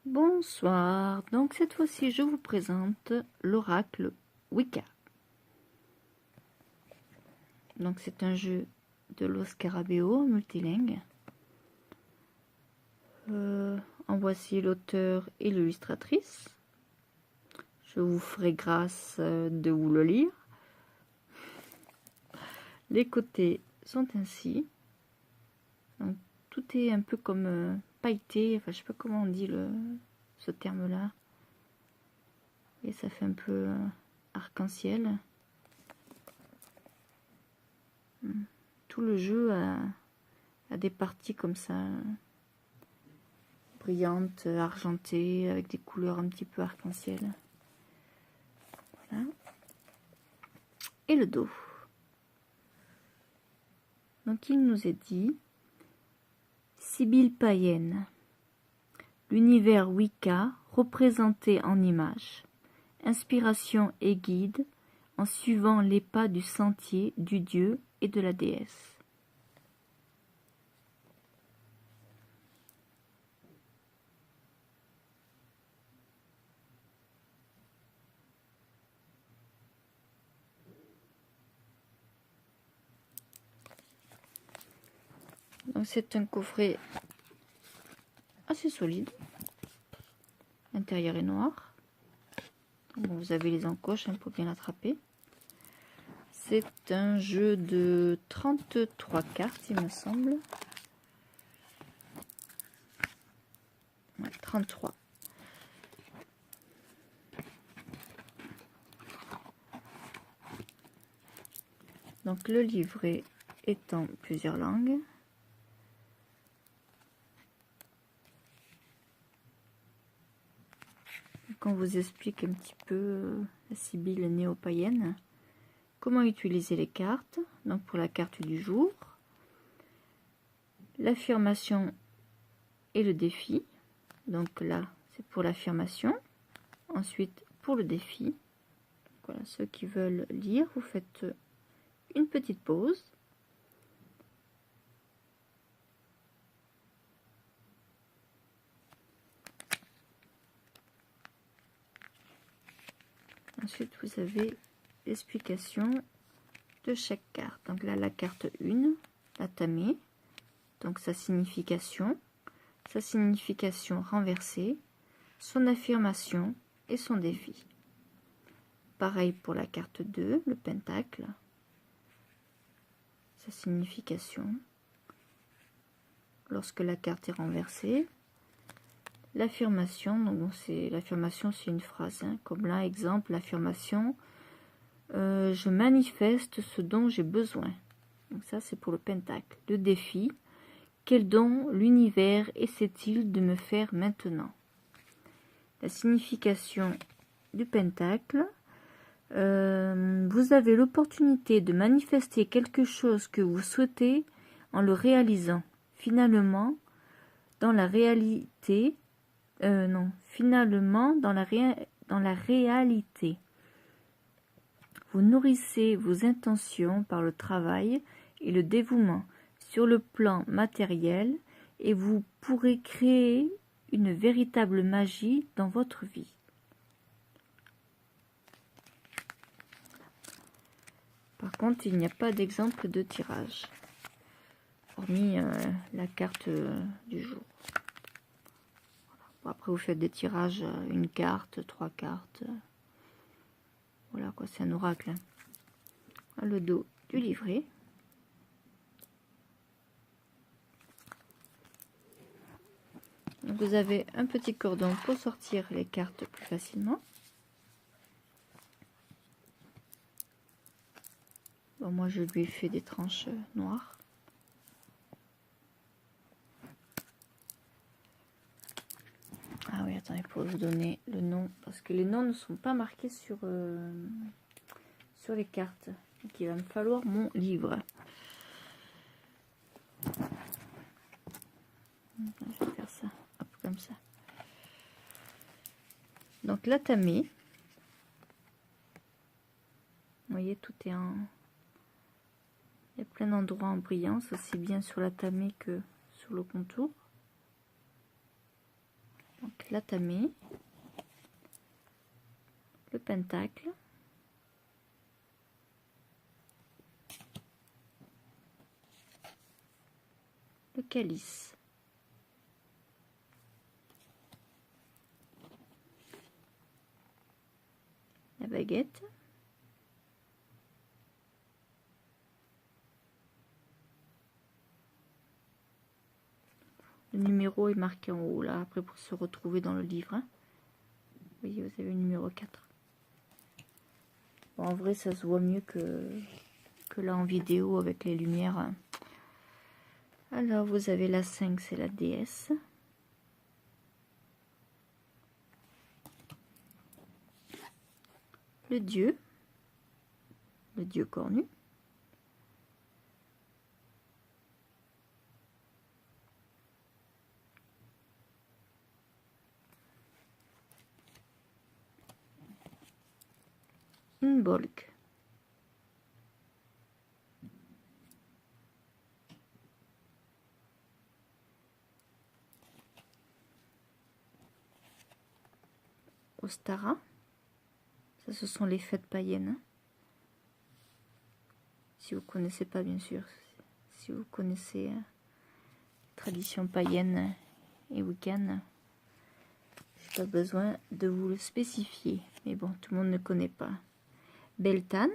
Bonsoir, donc cette fois-ci je vous présente l'oracle Wicca. Donc c'est un jeu de Los Scarabeo multilingue. En voici l'auteur et l'illustratrice. Je vous ferai grâce de vous le lire. Les côtés sont ainsi. Donc, tout est un peu comme pailleté, enfin je sais pas comment on dit ce terme-là. Et ça fait un peu arc-en-ciel. Tout le jeu a des parties comme ça, brillantes, argentées, avec des couleurs un petit peu arc-en-ciel. Voilà. Et le dos. Donc il nous est dit, Sibylle païenne, l'univers Wicca représenté en images, inspiration et guide en suivant les pas du sentier du dieu et de la déesse. Donc c'est un coffret assez solide. L'intérieur est noir. Bon, vous avez les encoches pour bien l'attraper. C'est un jeu de 33 cartes, il me semble. Ouais, 33. Donc le livret est en plusieurs langues. Donc on vous explique un petit peu la Sibylle néo-païenne. Comment utiliser les cartes. Donc pour la carte du jour, l'affirmation et le défi. Donc là, c'est pour l'affirmation. Ensuite, pour le défi. Voilà, ceux qui veulent lire, vous faites une petite pause. Ensuite, vous avez l'explication de chaque carte. Donc là, la carte 1, la tamée, donc sa signification renversée, son affirmation et son défi. Pareil pour la carte 2, le pentacle, sa signification lorsque la carte est renversée. L'affirmation, donc l'affirmation c'est une phrase, hein, comme là, exemple, l'affirmation je manifeste ce dont j'ai besoin. Donc ça c'est pour le pentacle. Le défi, quel don l'univers essaie-t-il de me faire maintenant? La signification du pentacle, vous avez l'opportunité de manifester quelque chose que vous souhaitez en le réalisant. Finalement, dans la réalité, finalement, dans la réalité. Vous nourrissez vos intentions par le travail et le dévouement sur le plan matériel et vous pourrez créer une véritable magie dans votre vie. Par contre, il n'y a pas d'exemple de tirage, hormis la carte du jour. Bon, après, vous faites des tirages, une carte, 3 cartes. Voilà quoi, c'est un oracle. Hein. Le dos du livret. Donc vous avez un petit cordon pour sortir les cartes plus facilement. Bon, moi je lui ai fait des tranches noires. Ah oui, attendez, pour vous donner le nom, parce que les noms ne sont pas marqués sur les cartes. Donc il va me falloir mon livre. Je vais faire ça, hop, comme ça. Donc la tamée, vous voyez, tout est en... Il y a plein d'endroits en brillance, aussi bien sur la tamée que sur le contour. Donc l'atamé, le pentacle, le calice, la baguette, le numéro est marqué en haut là, après pour se retrouver dans le livre. Hein. Vous voyez, vous avez le numéro 4. Bon, en vrai, ça se voit mieux que là en vidéo avec les lumières. Alors, vous avez la 5, c'est la déesse. Le dieu cornu. Une bolque. Ostara. Ça, ce sont les fêtes païennes. Hein. Si vous connaissez pas, bien sûr. Si vous connaissez tradition païenne et week-end, j'ai pas besoin de vous le spécifier. Mais bon, tout le monde ne connaît pas. Beltane.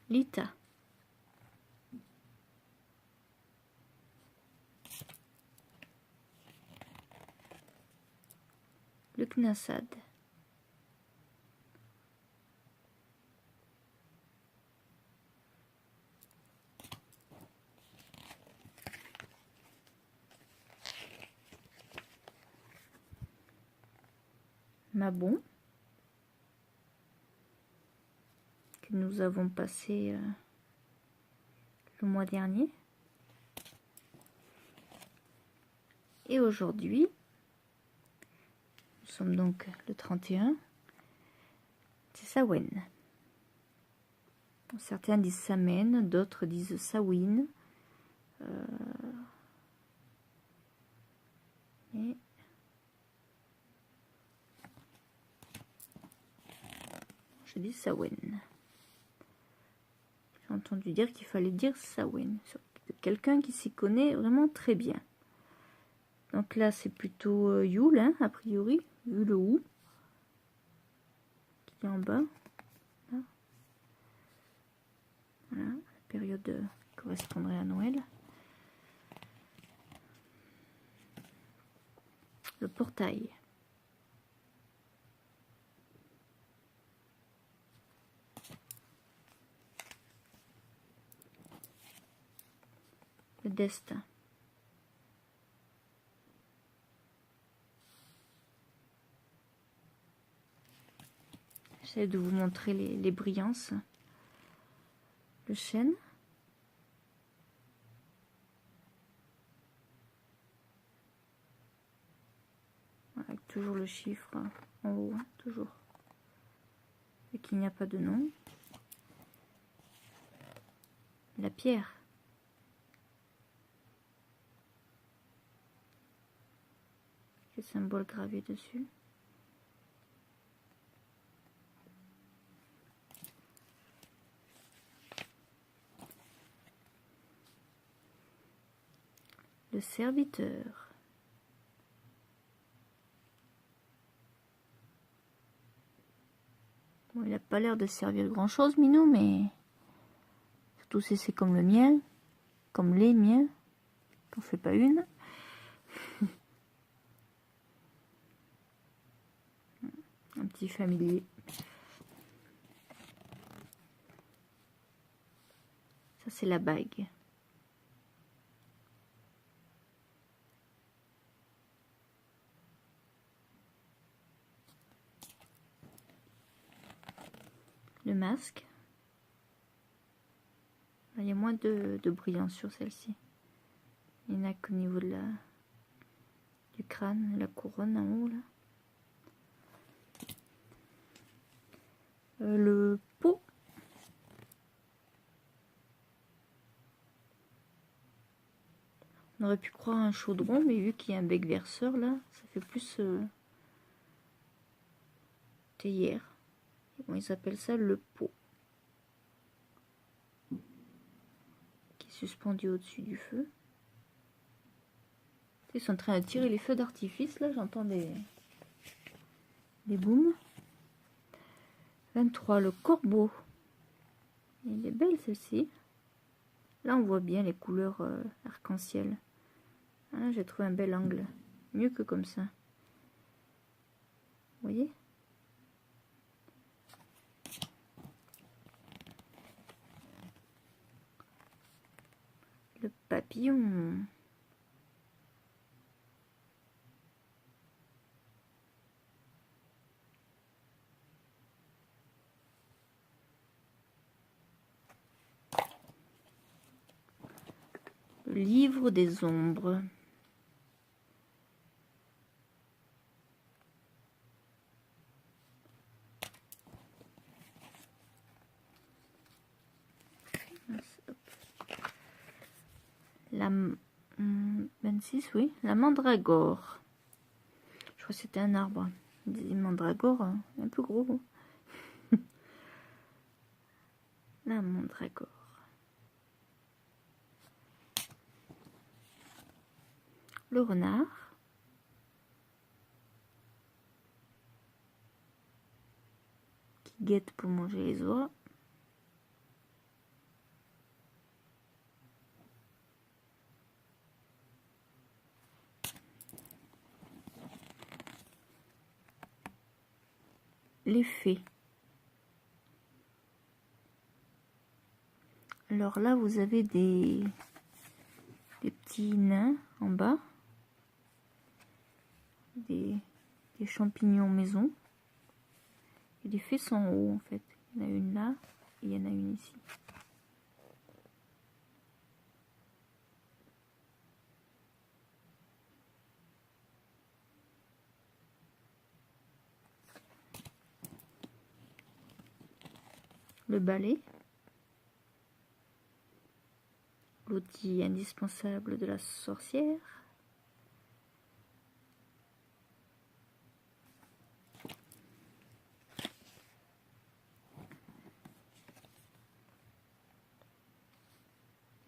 Lita. Le Knassad. Mabon. Que nous avons passé le mois dernier. Et aujourd'hui, nous sommes donc le 31, c'est Samhain. Certains disent Samhain, d'autres disent Samhain. Et je dis Samhain. J'ai entendu dire qu'il fallait dire Samhain. Quelqu'un qui s'y connaît vraiment très bien. Donc là, c'est plutôt Yule, hein, a priori, vu le ou qui est en bas. Là. Voilà, la période correspondrait à Noël. Le portail. Le destin. J'essaie de vous montrer les brillances. Le chêne. Avec toujours le chiffre en haut, hein, toujours. Et qu'il n'y a pas de nom. La pierre. Le symbole gravé dessus. Le serviteur. Bon, il n'a pas l'air de servir grand chose, Minou, mais surtout si c'est comme le mien, comme les miens, qu'on fait pas une. Un petit familier. Ça, c'est la bague. Le masque. Il y a moins de brillance sur celle-ci. Il n'y en a qu'au niveau de du crâne, la couronne en haut là. Le pot. aurait pu croire un chaudron, mais vu qu'il y a un bec verseur là, ça fait plus théière. Bon, ils appellent ça le pot, qui est suspendu au-dessus du feu. Ils sont en train de tirer les feux d'artifice là, j'entends des booms. 23, le corbeau. Elle est belle celle-ci. Là on voit bien les couleurs arc-en-ciel. Ah, j'ai trouvé un bel angle, mieux que comme ça. Vous voyez? Le papillon. Le livre des ombres. La 26, oui, la mandragore. Je crois que c'était un arbre. Des mandragores un peu gros. La mandragore. Le renard. Qui guette pour manger les oies. Les fées. Alors là, vous avez des petits nains en bas. Des champignons maison. Et les fées sont en haut en fait. Il y en a une là et il y en a une ici. Le balai. L'outil indispensable de la sorcière.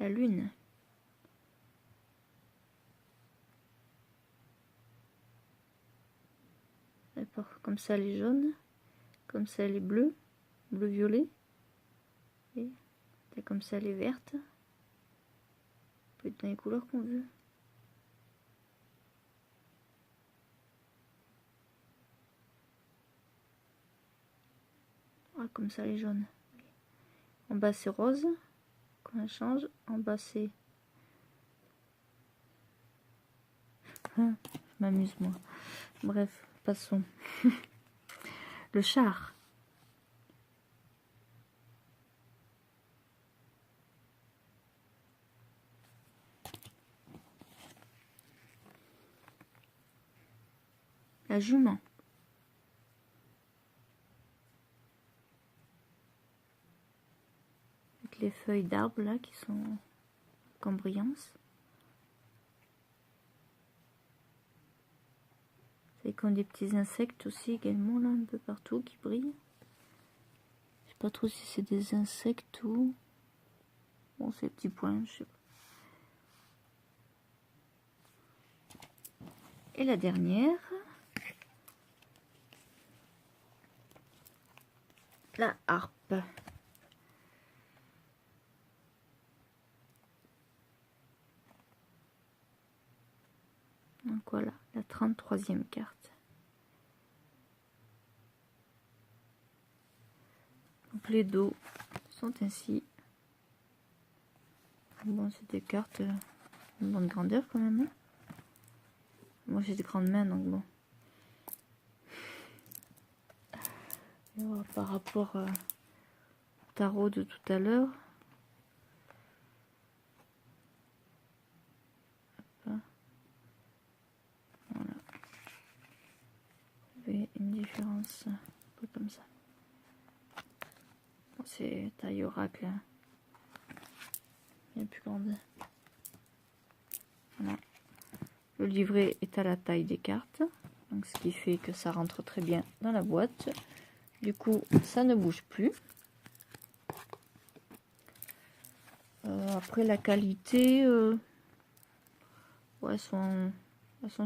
La lune. D'accord, comme ça elle est jaune, comme ça elle est bleue, bleu-violet, et comme ça elle est verte. On peut être dans les couleurs qu'on veut. Ah, comme ça elle est jaune. En bas c'est rose, quand elle change, en bas c'est... Ah, je m'amuse moi. Bref, passons. Le char. La jument. Avec les feuilles d'arbre là qui sont cambriances. C'est comme des petits insectes aussi également là un peu partout qui brillent. Je sais pas trop si c'est des insectes ou... Bon, ces petits points, je sais pas. Et la dernière, la harpe. Donc voilà, la 33e carte. Donc les dos sont ainsi. Bon, c'est des cartes de bonne grandeur quand même. Hein. Moi j'ai des grandes mains donc bon. Et voilà, par rapport au tarot de tout à l'heure. Voilà. Vous avez une différence un peu comme ça. Bon, c'est taille oracle. Hein. Bien plus grande. Voilà. Le livret est à la taille des cartes, donc ce qui fait que ça rentre très bien dans la boîte. Du coup, ça ne bouge plus. Après, la qualité, ouais, elles sont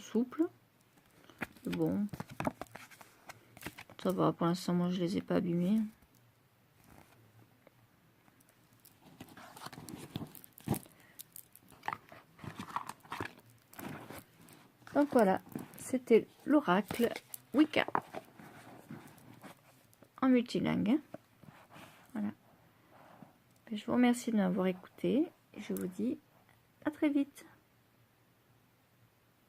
souples. Bon, ça va, pour l'instant, moi, je les ai pas abîmées. Donc voilà, c'était l'oracle Wicca en multilingue. Hein. Voilà. Je vous remercie de m'avoir écouté et je vous dis à très vite.